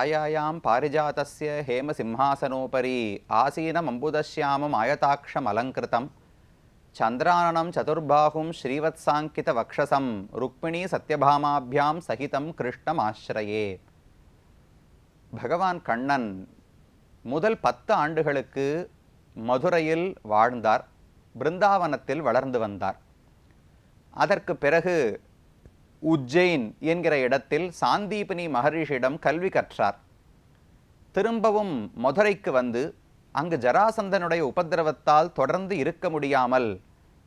छायायां पारिजातस्य हेमसिंहासनोपरि आसीनमम्बुदश्यामम् आयताक्षमलङ्कृतं चन्द्राननं चतुर्बाहुं श्रीवत्साङ्कितवक्षसं रुक्मिणी सत्यभामाभ्यां सहितं कृष्णमाश्रये. பகவான் கண்ணன் முதல் 10 ஆண்டுகளுக்கு மதுரையில் வாழ்ந்தார், பிருந்தாவனத்தில் வளர்ந்து வந்தார். அதற்கு பிறகு உஜ்ஜைன் என்கிற இடத்தில் சாந்தீபனி மகரிஷியிடம் கல்வி கற்றார். திரும்பவும் மதுரைக்கு வந்து அங்கு ஜராசந்தனுடைய உபதிரவத்தால் தொடர்ந்து இருக்க முடியாமல்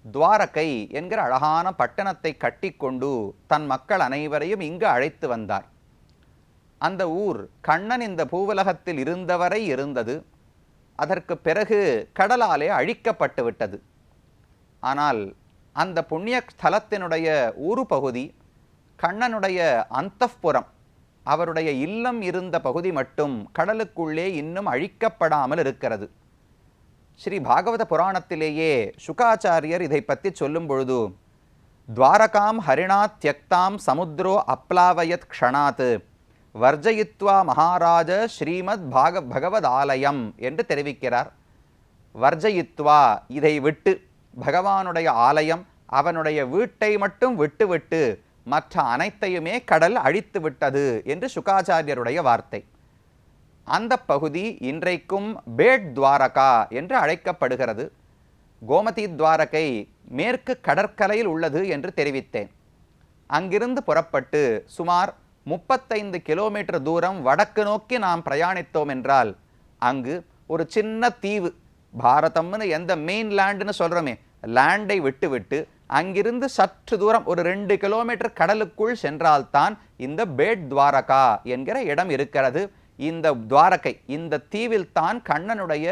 துவாரகை என்கிற அழகான பட்டணத்தை கட்டிக்கொண்டு தன் மக்கள் அனைவரையும் இங்கு அழைத்து வந்தார். அந்த ஊர் கண்ணன் இந்த பூவுலகத்தில் இருந்தவரை இருந்தது. அதற்கு பிறகு கடலாலே அழிக்கப்பட்டு விட்டது. ஆனால் அந்த புண்ணிய ஸ்தலத்தினுடைய ஊரு பகுதி, கண்ணனுடைய அந்தப்புறம், அவருடைய இல்லம் இருந்த பகுதி மட்டும் கடலுக்குள்ளே இன்னும் அழிக்கப்படாமல் இருக்கிறது. ஸ்ரீ பாகவத புராணத்திலேயே சுகாச்சாரியர் இதை பற்றி சொல்லும் பொழுது, துவாரகாம் ஹரிணா தியக்தாம் சமுத்ரோ அப்லாவயத் க்ஷணாத் வர்ஜயித்வா மகாராஜ ஸ்ரீமத் பகவதாலயம் என்று தெரிவிக்கிறார். வர்ஜயித்வா, இதை விட்டு, பகவானுடைய ஆலயம், அவனுடைய வீட்டை மட்டும் விட்டுவிட்டு மற்ற அனைத்தையுமே கடல் அழித்து விட்டது என்று சுகாச்சாரியருடைய வார்த்தை. அந்த பகுதி இன்றைக்கும் பேட் துவாரகா என்று அழைக்கப்படுகிறது. கோமதி துவாரகை மேற்கு கடற்கரையில் உள்ளது என்று தெரிவித்தேன். அங்கிருந்து புறப்பட்டு சுமார் 35 கிலோமீட்டர் தூரம் வடக்கு நோக்கி நாம் பிரயாணித்தோம் என்றால் அங்கு ஒரு சின்ன தீவு, பாரதம்னு எந்த மெயின் லேண்டுன்னு சொல்கிறோமே, லேண்டை விட்டு அங்கிருந்து சற்று தூரம் ஒரு 2 கிலோமீட்டர் கடலுக்குள் சென்றால்தான் இந்த பேட் துவாரகா என்கிற இடம் இருக்கிறது. இந்த துவாரகை, இந்த தீவில் தான் கண்ணனுடைய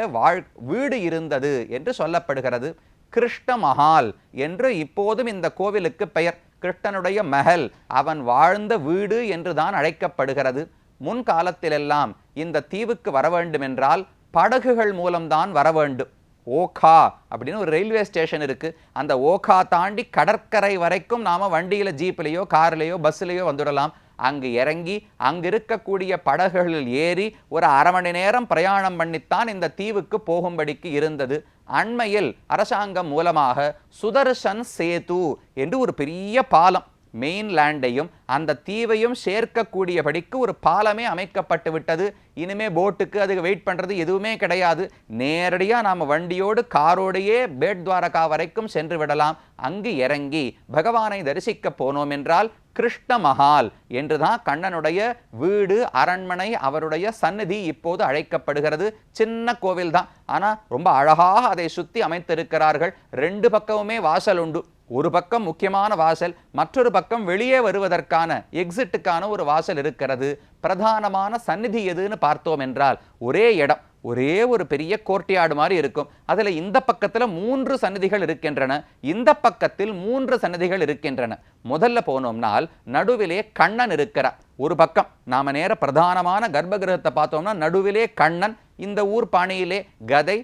வீடு இருந்தது என்று சொல்லப்படுகிறது. கிருஷ்ண மஹால் என்று இப்போதும் இந்த கோவிலுக்கு பெயர். கிருஷ்ணனுடைய மஹல், அவன் வாழ்ந்த வீடு என்று தான் அழைக்கப்படுகிறது. முன்காலத்திலெல்லாம் இந்த தீவுக்கு வர வேண்டும் என்றால் படகுகள் மூலம்தான் வர வேண்டும். ஓகா அப்படின்னு ஒரு ரயில்வே ஸ்டேஷன் இருக்குது. அந்த ஓகா தாண்டி கடற்கரை வரைக்கும் நாம் வண்டியில், ஜீப்லேயோ கார்லேயோ பஸ்ஸிலேயோ வந்துடலாம். அங்கு இறங்கி அங்கு இருக்கக்கூடிய படகுகளில் ஏறி ஒரு அரை மணி நேரம் பிரயாணம் பண்ணித்தான் இந்த தீவுக்கு போகும்படிக்கு இருந்தது. அண்மையில் அரசாங்கம் மூலமாக சுதர்சன் சேது என்று ஒரு பெரிய பாலம், மெயின்லேண்டையும் அந்த தீவையும் சேர்க்கக்கூடியபடிக்கு ஒரு பாலமே அமைக்கப்பட்டு விட்டது. இனிமே போட்டுக்கு அதுக்கு வெயிட் பண்ணுறது எதுவுமே கிடையாது. நேரடியாக நாம் வண்டியோடு காரோடையே பேட் துவாரகா வரைக்கும் சென்று விடலாம். அங்கு இறங்கி பகவானை தரிசிக்க போனோம் என்றால் கிருஷ்ண மஹால் என்றுதான் கண்ணனுடைய வீடு, அரண்மனை, அவருடைய சந்நிதி இப்போது அழைக்கப்படுகிறது. சின்ன கோவில் தான், ஆனால் ரொம்ப அழகாக அதை சுற்றி அமைத்திருக்கிறார்கள். 2 பக்கமுமே வாசல் உண்டு. ஒரு பக்கம் முக்கியமான வாசல், மற்றொரு பக்கம் வெளியே வருவதற்கான எக்ஸிட்டுக்கான ஒரு வாசல் இருக்கிறது. பிரதானமான சந்நிதி எதுன்னு பார்த்தோம் என்றால் ஒரே இடம், ஒரே ஒரு பெரிய கோர்ட்யார்டு மாதிரி இருக்கும். அதில் இந்த பக்கத்தில் 3 சந்நிதிகள் இருக்கின்றன, இந்த பக்கத்தில் 3 சந்நிதிகள் இருக்கின்றன. முதல்ல போனோம்னால் நடுவிலே கண்ணன் இருக்கிறார். ஒரு பக்கம் நாம நேர பிரதானமான கர்ப்பகிரகத்தை பார்த்தோம்னா நடுவிலே கண்ணன், இந்த ஊர் பாணியிலே கதை,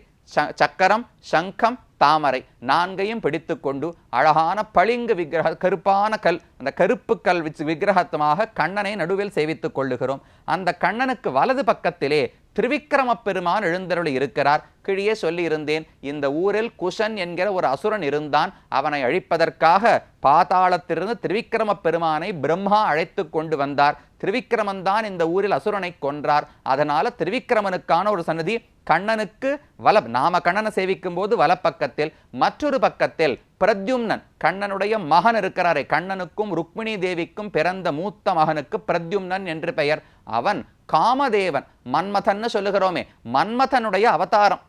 சக்கரம், சங்கம், தாமரை 4ஐயும் பிடித்து கொண்டு அழகான பளிங்கு விக்கிரக, கருப்பான கல், அந்த கருப்பு கல் விக்கிரகத்தமாக கண்ணனை நடுவில் சேவித்துக் கொள்ளுகிறோம். அந்த கண்ணனுக்கு வலது பக்கத்திலே திரிவிக்ரம பெருமான் எழுந்தருளி இருக்கிறார். கீழே சொல்லி இருந்தேன், இந்த ஊரில் குஷன் என்கிற ஒரு அசுரன் இருந்தான். அவனை அழிப்பதற்காக பாதாளத்திலிருந்து திரிவிக்ரம பெருமானை பிரம்மா அழைத்து கொண்டு வந்தார். திரிவிக்ரமன் தான் இந்த ஊரில் அசுரனை கொன்றார். அதனால திரிவிக்ரமனுக்கான ஒரு சன்னதி கண்ணனுக்கு நாம கண்ணனை சேவிக்கும் போது வலப்பக்கத்தில், மற்றொரு பக்கத்தில் பிரத்யும்னன், கண்ணனுடைய மகன் இருக்கிறாரே, கண்ணனுக்கும் ருக்மிணி தேவிக்கும் பிறந்த மூத்த மகனுக்கு பிரத்யும்னன் என்று பெயர். அவன் காமதேவன், மன்மதன்னு சொல்லுகிறோமே, மன்மதனுடைய அவதாரம்.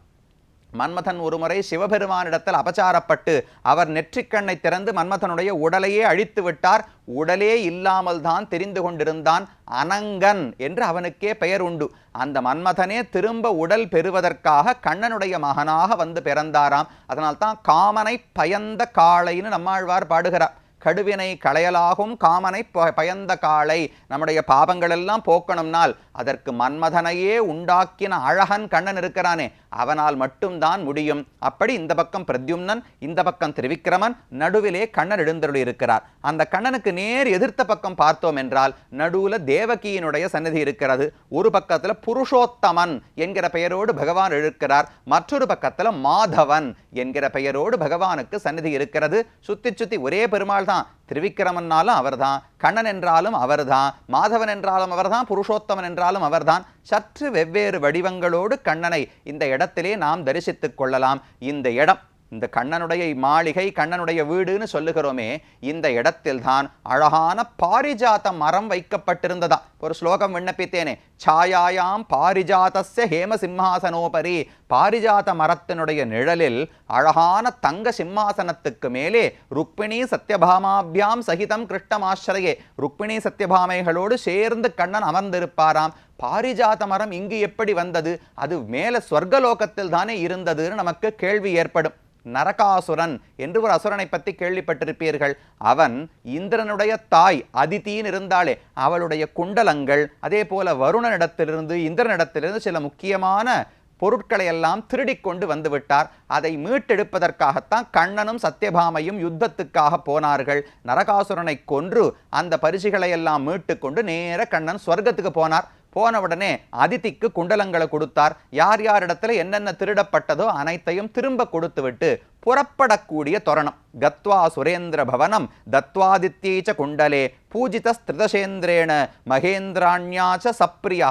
மன்மதன் ஒரு முறை சிவபெருமானிடத்தில் அபச்சாரப்பட்டு அவர் நெற்றிக்கண்ணை திறந்து மன்மதனுடைய உடலையே அழித்து விட்டார். உடலே இல்லாமல் தான் தெரிந்து கொண்டிருந்தான். அனங்கன் என்று அவனுக்கே பெயர் உண்டு. அந்த மன்மதனே திரும்ப உடல் பெறுவதற்காக கண்ணனுடைய மகனாக வந்து பிறந்தாராம். அதனால்தான் காமனை பயந்த காளைன்னு நம்மாழ்வார் பாடுகிறார். கடுவினை களையலாகும் காமனை பயந்த காளை. நம்முடைய பாவங்கள் எல்லாம் போக்கணும்னால் அதற்கு மன்மதனையே உண்டாக்கின அழகன் கண்ணன் இருக்கிறானே, அவனால் மட்டும்தான் முடியும். அப்படி இந்த பக்கம் பிரத்யும்னன், இந்த பக்கம் திரிவிக்ரமன், நடுவிலே கண்ணன் எழுந்தருளி இருக்கிறார். அந்த கண்ணனுக்கு நேர் எதிர்த்த பக்கம் பார்த்தோம் என்றால் நடுவுல தேவகியினுடைய சந்நிதி இருக்கிறது. ஒரு பக்கத்துல புருஷோத்தமன் என்கிற பெயரோடு பகவான் இருக்கிறார், மற்றொரு பக்கத்துல மாதவன் என்கிற பெயரோடு பகவானுக்கு சந்நிதி இருக்கிறது. சுத்தி சுத்தி ஒரே பெருமாள் தான். திரிவிக்ரமன்னாலும் அவர்தான், கண்ணன் என்றாலும் அவர்தான், மாதவன் என்றாலும் அவர்தான், புருஷோத்தமன் என்றாலும் அவர்தான். சற்று வெவ்வேறு வடிவங்களோடு கண்ணனை இந்த இடத்திலே நாம் தரிசித்துக் கொள்ளலாம். இந்த இடம், இந்த கண்ணனுடைய மாளிகை, கண்ணனுடைய வீடுன்னு சொல்லுகிறோமே, இந்த இடத்தில்தான் அழகான பாரிஜாத மரம் வைக்கப்பட்டிருந்ததா. ஒரு ஸ்லோகம் விண்ணப்பித்தேனே, சாயாயாம் பாரிஜாதஸ்ய ஹேம சிம்மாசனோபரி. பாரிஜாத மரத்தினுடைய நிழலில் அழகான தங்க சிம்மாசனத்துக்கு மேலே ருக்மிணி சத்யபாமாபியாம் சகிதம் கிருஷ்ணமாஸ்ரயே, ருக்மிணி சத்யபாமைகளோடு சேர்ந்து கண்ணன் அமர்ந்திருப்பாராம். பாரிஜாத மரம் இங்கு எப்படி வந்தது? அது மேல ஸ்வர்கலோகத்தில் தானே இருந்ததுன்னு நமக்கு கேள்வி ஏற்படும். நரகாசுரன் என்று ஒரு அசுரனை பற்றி கேள்விப்பட்டிருப்பீர்கள். அவன் இந்திரனுடைய தாய் அதித்தின்னு இருந்தாலே அவளுடைய குண்டலங்கள், அதே போல வருணனிடத்திலிருந்து இந்திரனிடத்திலிருந்து சில முக்கியமான பொருட்களை எல்லாம் திருடிக்கொண்டு வந்து விட்டார். அதை மீட்டெடுப்பதற்காகத்தான் கண்ணனும் சத்யபாமையும் யுத்தத்துக்காக போனார்கள். நரகாசுரனை கொன்று அந்த பரிசுகளை எல்லாம் மீட்டு கொண்டு நேர கண்ணன் ஸ்வர்க்கத்துக்கு போனார். போன உடனே அதித்திக்கு குண்டலங்களை கொடுத்தார். யார் யாரிடத்துல என்னென்ன திருடப்பட்டதோ அனைத்தையும் திரும்ப கொடுத்து விட்டு புறப்படக்கூடிய தருணம். கத்வா சுரேந்திர பவனம் தத்வாதித்யீச்ச குண்டலே பூஜிதஸ்திருதசேந்திரேன மகேந்திராண்யாச்ச சப்ரியா.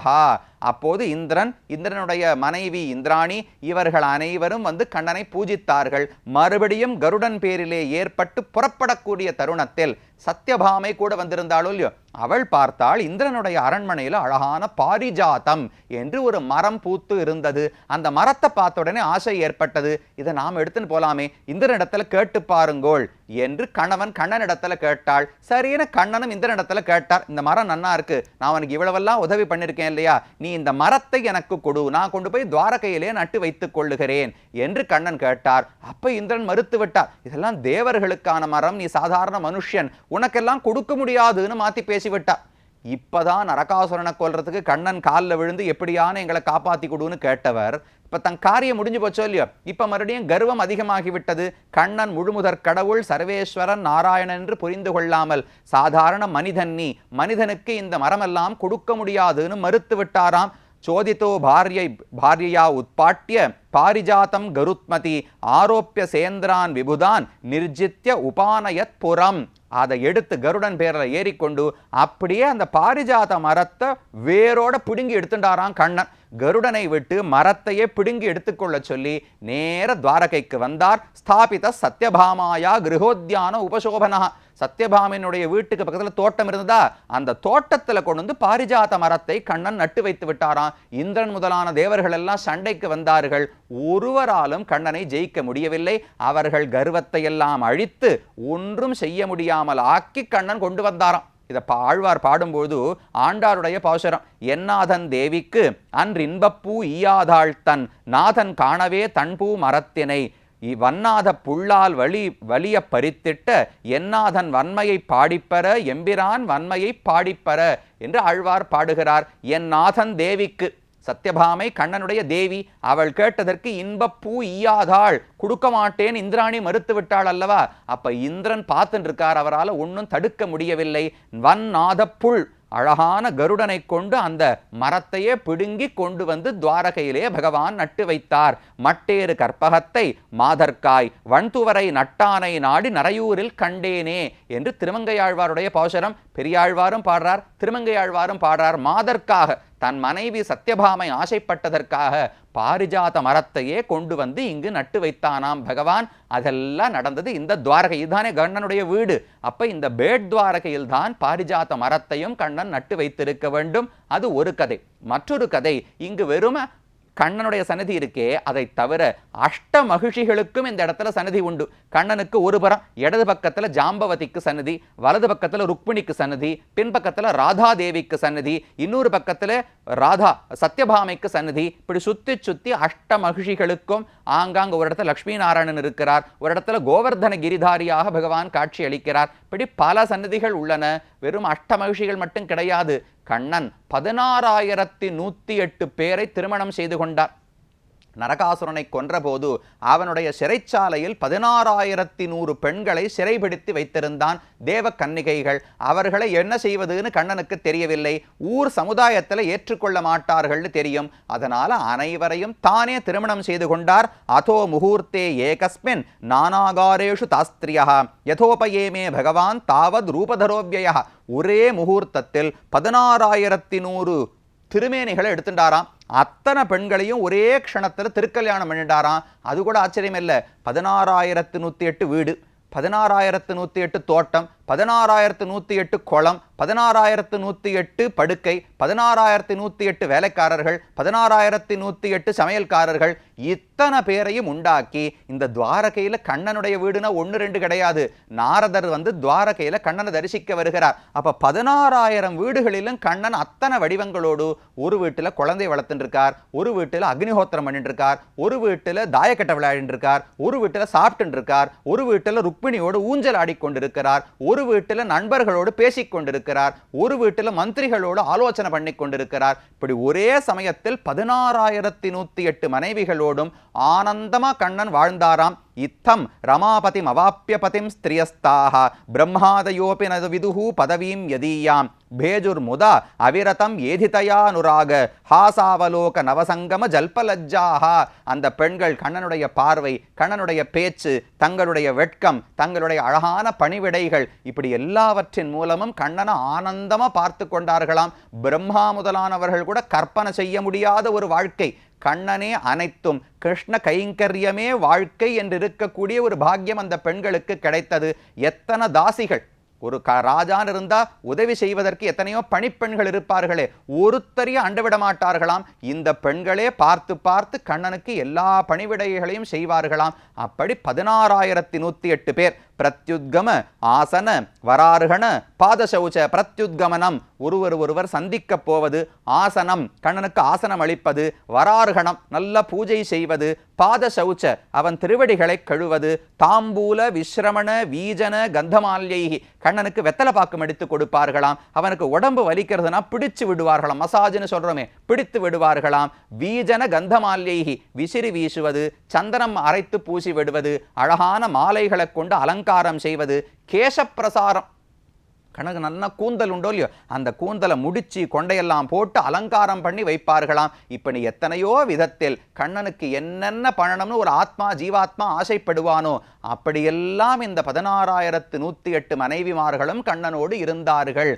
அப்போது இந்திரனுடைய மனைவி இந்திராணி இவர்கள் அனைவரும் வந்து கண்ணனை பூஜித்தார்கள். மறுபடியும் கருடன் பேரிலே ஏற்பட்டு புறப்படக்கூடிய தருணத்தில் சத்யபாமை கூட வந்திருந்தாளோ இல்லையோ, அவள் பார்த்தாள் இந்திரனுடைய அரண்மனையில் அழகான பாரிஜாதம் என்று ஒரு மரம் பூத்து இருந்தது. அந்த மரத்தை பார்த்த உடனே ஆசை ஏற்பட்டது. இதை நாம் எடுத்துன்னு போலாமே, இந்திரனிடத்துல கேட்டு பாருங்கோள் என்று கண்ணனிடத்துல கேட்டாள். சரியான கண்ணனும் இந்திரனிடத்துல கேட்டார், இந்த மரம் நன்னா இருக்கு, நான் உனக்கு இவ்வளவெல்லாம் உதவி பண்ணிருக்கேன் இல்லையா, நீ இந்த மரத்தை எனக்கு கொடு, நான் கொண்டு போய் துவாரகையிலே நட்டு வைத்துக் கொள்ளுகிறேன் என்று கண்ணன் கேட்டார். அப்ப இந்திரன் மறுத்து விட்டார். இதெல்லாம் தேவர்களுக்கான மரம், நீ சாதாரண மனுஷன், உனக்கெல்லாம் கொடுக்க முடியாதுன்னு மாத்தி பேசிவிட்டார். இப்பதான் நரகாசுரனை கொல்றதுக்கு கண்ணன் காலில் விழுந்து எப்படியான எங்களை காப்பாத்தி கொடுன்னு கேட்டவர் இப்ப தன் காரியம் முடிஞ்சு போச்சோ இல்லையோ, இப்ப மறுபடியும் கர்வம் அதிகமாகிவிட்டது. கண்ணன் முழுமுதற் கடவுள் சர்வேஸ்வரன் நாராயணன் என்று புரிந்து கொள்ளாமல் சாதாரண மனிதன் நீ, மனிதனுக்கு இந்த மரமெல்லாம் கொடுக்க முடியாதுன்னு மறுத்து விட்டாராம். சோதித்தோ பாரியையா உட்பாட்டிய பாரிஜாத்தம் கருத்மதி ஆரோப்பிய சேந்திரான் விபுதான் நிர்ஜித்ய உபானயத் புறம். அதை எடுத்து கருடன் பேரில் ஏறிக்கொண்டு அப்படியே அந்த பாரிஜாத மரத்தை வேரோட பிடுங்கி எடுத்துட்டாராம் கண்ணன். கருடனை விட்டு மரத்தையே பிடுங்கி எடுத்துக்கொள்ள சொல்லி நேர துவாரகைக்கு வந்தார். ஸ்தாபித சத்யபாமாயா கிரகோத்தியான உபசோபனா. சத்யபாமினுடைய வீட்டுக்கு பக்கத்தில் தோட்டம் இருந்ததா, அந்த தோட்டத்தில் கொண்டு வந்து பாரிஜாத மரத்தை கண்ணன் நட்டு வைத்து விட்டாராம். இந்திரன் முதலான தேவர்கள் எல்லாம் சண்டைக்கு வந்தார்கள். ஒருவராலும் கண்ணனை ஜெயிக்க முடியவில்லை. அவர்கள் கர்வத்தை எல்லாம் அழித்து ஒன்றும் செய்ய முடியாமல் ஆக்கி கண்ணன் கொண்டு வந்தாராம். இதை ஆழ்வார் பாடும்போது ஆண்டாருடைய பாசுரம், என்னாதன் தேவிக்கு அன்று இன்பப்பூ ஈயாதாள் தன் நாதன் காணவே தன்பூ மரத்தினை வண்ணாத புள்ளால் வலிய பறித்திட்ட என்னாதன் வன்மையை பாடிப்பற எம்பிரான் வன்மையை பாடிப்பற என்று ஆழ்வார் பாடுகிறார். என் நாதன் தேவிக்கு, சத்யபாமை கண்ணனுடைய தேவி, அவள் கேட்டதற்கு இன்பப்பூ ஈயாதாள், கொடுக்க மாட்டேன் இந்திராணி மறுத்து விட்டாள் அல்லவா. அப்ப இந்திரன் பார்த்துட்டு இருக்கார், அவரால் ஒன்றும் தடுக்க முடியவில்லை. வன்னாத புல், அழகான கருடனை கொண்டு அந்த மரத்தையே பிடுங்கி கொண்டு வந்து துவாரகையிலே பகவான் நட்டு வைத்தார். மட்டேறு கற்பகத்தை மாதர்காய் வண்துவரை நட்டானை நாடி நரையூரில் கண்டேனே என்று திருமங்கையாழ்வாருடைய பாசுரம். பெரியாழ்வாரும் பாடுறார், திருமங்கையாழ்வாரும் பாடுறார். மாதர்க்காக, தன் மனைவி சத்யபாமை ஆசைப்பட்டதற்காக பாரிஜாத மரத்தையே கொண்டு வந்து இங்கு நட்டு வைத்தானாம் பகவான். அதெல்லாம் நடந்தது இந்த துவாரகை. இதுதானே கண்ணனுடைய வீடு. அப்ப இந்த பேட் துவாரகையில் தான் பாரிஜாத மரத்தையும் கண்ணன் நட்டு வைத்திருக்க வேண்டும். அது ஒரு கதை. மற்றொரு கதை, இங்கு வெறும் கண்ணனுடைய சன்னதி இருக்கே, அதை தவிர அஷ்ட மகிழ்ச்சிகளுக்கும் இந்த இடத்துல சன்னதி உண்டு. கண்ணனுக்கு ஒரு புறம் இடது பக்கத்துல ஜாம்பவதிக்கு சன்னதி, வலது பக்கத்துல ருக்மிணிக்கு சன்னதி, பின்பக்கத்துல ராதா தேவிக்கு சன்னதி, இன்னொரு பக்கத்துல ராதா சத்யபாமைக்கு சன்னதி. இப்படி சுத்தி சுத்தி அஷ்ட மகிழ்ச்சிகளுக்கும் ஆங்காங்க ஒரு இடத்துல லட்சுமி நாராயணன் இருக்கிறார், ஒரு இடத்துல கோவர்தன கிரிதாரியாக பகவான் காட்சி அளிக்கிறார். இப்படி பல சன்னதிகள் உள்ளன. வெறும் அஷ்ட மகிழ்ச்சிகள் மட்டும் கிடையாது. கண்ணன் 16,108 பேரை திருமணம் செய்து கொண்டார். நரகாசுரனை கொன்றபோது அவனுடைய சிறைச்சாலையில் 16,100 பெண்களை சிறைபிடித்து வைத்திருந்தான் தேவ கன்னிகைகள். அவர்களை என்ன செய்வதுன்னு கண்ணனுக்கு தெரியவில்லை. ஊர் சமுதாயத்தில் ஏற்றுக்கொள்ள மாட்டார்கள்னு தெரியும். அதனால அனைவரையும் தானே திருமணம் செய்து கொண்டார். அதோ முகூர்த்தே ஏகஸ்மின் நானாகாரேஷு தாஸ்திரியா யதோபயேமே பகவான் தாவத் ரூபதரோவ்யயா. ஒரே முகூர்த்தத்தில் 16,100 திருமேனிகளை எடுத்துட்டாராம். அத்தனை பெண்களையும் ஒரே க்ஷணத்தில் திருக்கல்யாணம் பண்ணிட்டாராம். அது கூட ஆச்சரியம் இல்லை. 16,108 வீடு, 16,108 தோட்டம், 16,108 குளம், 16,108 படுக்கை, 16,108 வேலைக்காரர்கள், 16,108 சமையல்காரர்கள், இத்தனை பேரையும் உண்டாக்கி இந்த துவாரகையில் கண்ணனுடைய வீடுனா 1-2 கிடையாது. நாரதர் வந்து துவாரகையில் கண்ணனை தரிசிக்க வருகிறார். அப்போ 16,000 வீடுகளிலும் கண்ணன் அத்தனை வடிவங்களோடு ஒரு வீட்டில் குழந்தை வளர்த்துட்டு இருக்கார், ஒரு வீட்டில் அக்னிஹோத்திரம் பண்ணிட்டு இருக்கார், ஒரு வீட்டில் தாயக்கட்டை விளையாடிட்டு இருக்கார், ஒரு வீட்டில் சாப்பிட்டு இருக்கார், ஒரு வீட்டில் ருக்மிணியோடு ஊஞ்சல் ஆடிக்கொண்டிருக்கிறார், ஒரு வீட்டில் நண்பர்களோடு பேசிக் கொண்டிருக்கிறார், ஒரு வீட்டில் மந்திரிகளோடு ஆலோசனை பண்ணி கொண்டிருக்கிறார். இப்படி ஒரே சமயத்தில் 16,108 மனைவிகளோடும் ஆனந்தமா கண்ணன் வாழ்ந்தாராம். இத்தம் ரமாபதிம் அவாப்பியபதிம் ஸ்திரியஸ்தாக பிரம்மாதயோபி நது விதுஹு பதவீம் யதீயாம் பேஜுர் முதா அவிரதம் ஏதிதயானுராக ஹாசாவலோக நவசங்கம ஜல்பலஜ்ஜாக. அந்த பெண்கள் கண்ணனுடைய பார்வை, கண்ணனுடைய பேச்சு, தங்களுடைய வெட்கம், தங்களுடைய அழகான பணிவிடைகள், இப்படி எல்லாவற்றின் மூலமும் கண்ணனை ஆனந்தமா பார்த்து கொண்டார்களாம். பிரம்மா முதலானவர்கள் கூட கற்பனை செய்ய முடியாத ஒரு வாழ்க்கை. கண்ணனே அனைத்தும், கிருஷ்ண கைங்கரியமே வாழ்க்கை என்று இருக்கக்கூடிய ஒரு பாக்கியம் அந்த பெண்களுக்கு கிடைத்தது. எத்தனை தாசிகள்! ஒரு ராஜான் இருந்தா உதவி செய்வதற்கு எத்தனையோ பணிப்பெண்கள் இருப்பார்களே, ஒருத்தரையும் அண்டவிட மாட்டார்களாம். இந்த பெண்களே பார்த்து பார்த்து கண்ணனுக்கு எல்லா பணிவிடைகளையும் செய்வார்களாம். அப்படி 16,108 பேர். பிரத்யுத்கம ஆசன வரார்கண பாதசௌச்ச பிரத்யுத்கமனம், ஒருவர் சந்திக்க போவது, ஆசனம் கண்ணனுக்கு ஆசனம் அளிப்பது, வரார்கணம் நல்ல பூஜை செய்வது, பாதசௌச்ச அவன் திருவடிகளை கழுவது, தாம்பூல விஸ்ரமண வீஜன கந்தமால்யைகி கண்ணனுக்கு வெத்தலை பாக்கம் எடுத்து கொடுப்பார்களாம். அவனுக்கு உடம்பு வலிக்கிறதுனா பிடிச்சு விடுவார்களாம், மசாஜ்னு சொல்றோமே, பிடித்து விடுவார்களாம். வீஜன கந்தமால்யைகி விசிறி வீசுவது, சந்தனம் அரைத்து பூசி விடுவது, அழகான மாலைகளை கொண்டு அலங்காரம் செய்வது, கேசப்பிரசாரம் கணக்கு நல்ல கூந்தல் உண்டோ இல்லையோ, அந்த கூந்தலை முடிச்சு கொண்டையெல்லாம் போட்டு அலங்காரம் பண்ணி வைப்பார்களாம். இப்படி எத்தனையோ விதத்தில் கண்ணனுக்கு என்னென்ன பண்ணணும்னு ஒரு ஆத்மா ஜீவாத்மா ஆசைப்படுவானோ அப்படியெல்லாம் இந்த 16,108 மனைவிமார்களும் கண்ணனோடு இருந்தார்கள்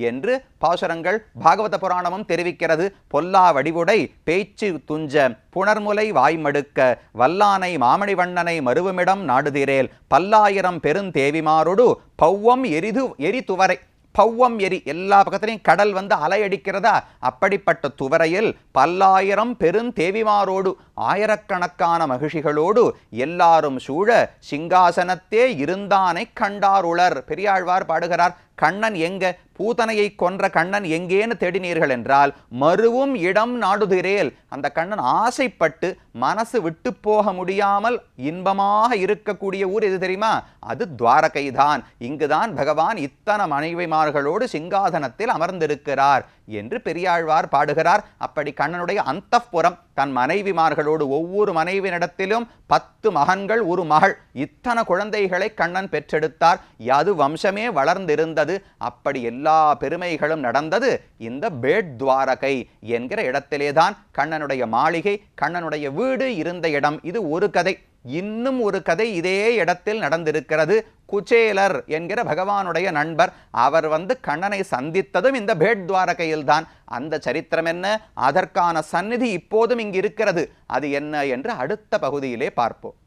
என்று பாசுரங்கள் பாகவத புராணமும் தெரிவிக்கிறது. பொல்லா வடிவுடை பேச்சு துஞ்ச புணர்முலை வாய்மடுக்க வல்லானை மாமணிவண்ணனை மருவுமிடம் நாடுதிரேல் பல்லாயிரம் பெருந்தேவிமாரோடு பௌவம் எரி துவரை. பௌவம் எரி, எல்லா பக்கத்திலையும் கடல் வந்து அலையடிக்கிறதா, அப்படிப்பட்ட துவரையில் பல்லாயிரம் பெருந்தேவிமாரோடு ஆயிரக்கணக்கான மகிழ்ச்சிகளோடு எல்லாரும் சூழ சிங்காசனத்தே இருந்தானை கண்டாருளர். பெரியாழ்வார் பாடுகிறார், கண்ணன் எங்க, பூதனையை கொன்ற கண்ணன் எங்கேன்னு தேடினீர்கள் என்றால் மறுவும் இடம் நாடுதிரேல். அந்த கண்ணன் ஆசைப்பட்டு மனசு விட்டு போக முடியாமல் இன்பமாக இருக்கக்கூடிய ஊர் எது தெரியுமா? அது துவாரகைதான். இங்குதான் பகவான் இத்தனை மனைவிமார்களோடு சிங்காதனத்தில் அமர்ந்திருக்கிறார் என்று பெரியாழ்வார் பாடுகிறார். அப்படி கண்ணனுடைய அந்தப்புறம் தன் மனைவிமார்களோடு, ஒவ்வொரு மனைவியினிடத்திலும் 10 மகன்கள் ஒரு மகள், இத்தனை குழந்தைகளை கண்ணன் பெற்றெடுத்தார். யாது வம்சமே வளர்ந்திருந்தது. அப்படி எல்லா பெருமைகளும் நடந்தது இந்த பேட் துவாரகை என்கிற இடத்திலேதான். கண்ணனுடைய மாளிகை, கண்ணனுடைய வீடு இருந்த இடம். இது ஒரு கதை. இன்னும் ஒரு கதை இதே இடத்தில் நடந்திருக்கிறது. குச்சேலர் என்கிற பகவானுடைய நண்பர், அவர் வந்து கண்ணனை சந்தித்ததும் இந்த பேட் துவாரகையில் தான். அந்த சரித்திரம் என்ன, அதற்கான சந்நிதி இப்போதும் இங்கு இருக்கிறது, அது என்ன என்று அடுத்த பகுதியிலே பார்ப்போம்.